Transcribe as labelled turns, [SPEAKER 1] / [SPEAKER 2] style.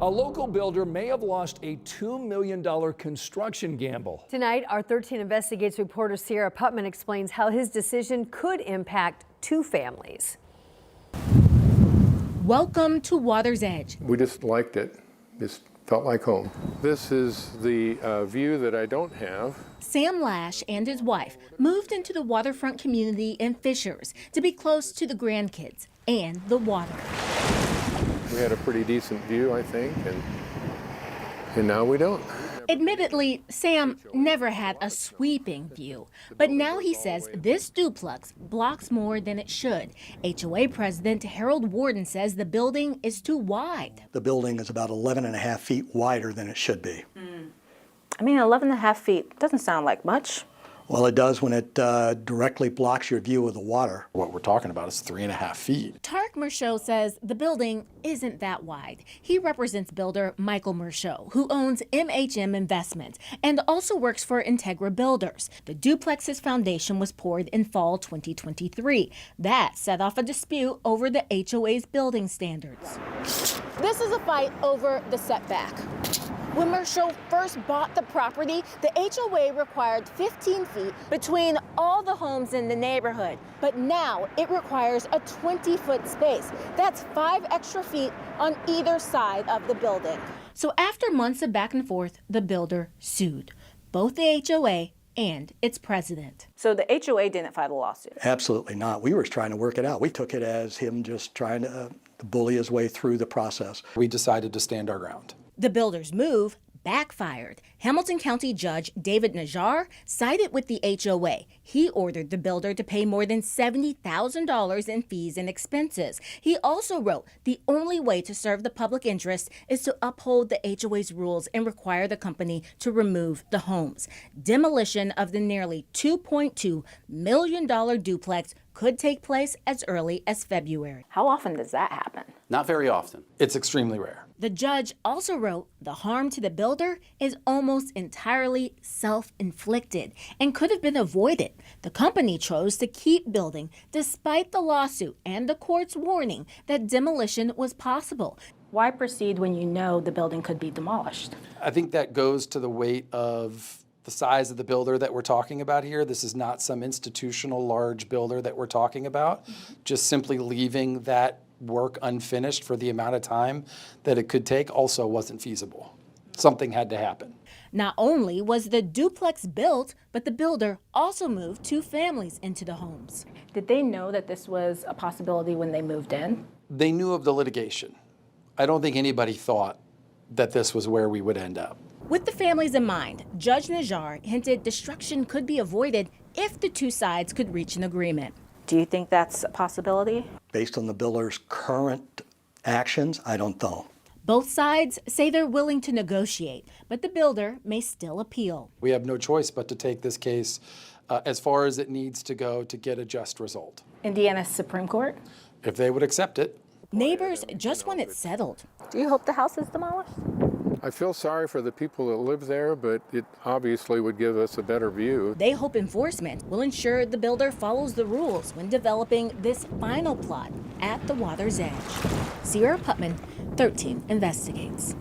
[SPEAKER 1] A local builder may have lost a $2 million construction gamble.
[SPEAKER 2] Tonight, our 13 Investigates reporter Sierra Putman explains how his decision could impact two families.
[SPEAKER 3] Welcome to Water's Edge.
[SPEAKER 4] We just liked it. Just felt like home. This is the view that I don't have.
[SPEAKER 3] Sam Lash and his wife moved into the waterfront community in Fishers to be close to the grandkids and the water.
[SPEAKER 4] We had a pretty decent view, I think, and now we don't.
[SPEAKER 3] Admittedly, Sam never had a sweeping view, but now he says this duplex blocks more than it should. HOA President Harold Warden says the building is too wide.
[SPEAKER 5] The building is about 11.5 feet wider than it should be.
[SPEAKER 6] I mean, 11.5 feet doesn't sound like much.
[SPEAKER 5] Well, it does when it directly blocks your view of the water.
[SPEAKER 7] What we're talking about is 3.5 feet.
[SPEAKER 3] Tark Merchaud says the building isn't that wide. He represents builder Michael Merchaud, who owns MHM Investments and also works for Integra Builders. The duplex's foundation was poured in fall 2023. That set off a dispute over the HOA's building standards. This is a fight over the setback. When Merchaud first bought the property, the HOA required 15 feet between all the homes in the neighborhood. But now it requires a 20-foot space. That's 5 extra feet on either side of the building. So after months of back and forth, the builder sued both the HOA and its president.
[SPEAKER 6] So the HOA didn't file a lawsuit?
[SPEAKER 5] Absolutely not. We were trying to work it out. We took it as him just trying to bully his way through the process.
[SPEAKER 7] We decided to stand our ground.
[SPEAKER 3] The builder's move backfired. Hamilton County Judge David Najjar sided with the HOA. He ordered the builder to pay more than $70,000 in fees and expenses. He also wrote the only way to serve the public interest is to uphold the HOA's rules and require the company to remove the homes. Demolition of the nearly $2.2 million duplex could take place as early as February.
[SPEAKER 6] How often does that happen?
[SPEAKER 7] Not very often. It's extremely rare.
[SPEAKER 3] The judge also wrote the harm to the builder is almost entirely self-inflicted and could have been avoided. The company chose to keep building despite the lawsuit and the court's warning that demolition was possible.
[SPEAKER 6] Why proceed when you know the building could be demolished?
[SPEAKER 7] I think that goes to the weight of the size of the builder that we're talking about here. This is not some institutional large builder that we're talking about. Just simply leaving that work unfinished for the amount of time that it could take also wasn't feasible. Something had to happen.
[SPEAKER 3] Not only was the duplex built, but the builder also moved 2 families into the homes.
[SPEAKER 6] Did they know that this was a possibility when they moved in?
[SPEAKER 7] They knew of the litigation. I don't think anybody thought that this was where we would end up.
[SPEAKER 3] With the families in mind, Judge Najjar hinted destruction could be avoided if the 2 sides could reach an agreement.
[SPEAKER 6] Do you think that's a possibility?
[SPEAKER 5] Based on the builder's current actions, I don't know.
[SPEAKER 3] Both sides say they're willing to negotiate, but the builder may still appeal.
[SPEAKER 7] We have no choice but to take this case as far as it needs to go to get a just result.
[SPEAKER 6] Indiana's Supreme Court?
[SPEAKER 7] If they would accept it.
[SPEAKER 3] Neighbors just want it settled.
[SPEAKER 6] Do you hope the house is demolished?
[SPEAKER 4] I feel sorry for the people that live there, but it obviously would give us a better view.
[SPEAKER 3] They hope enforcement will ensure the builder follows the rules when developing this final plot at the Water's Edge. Sierra Putman, 13 Investigates.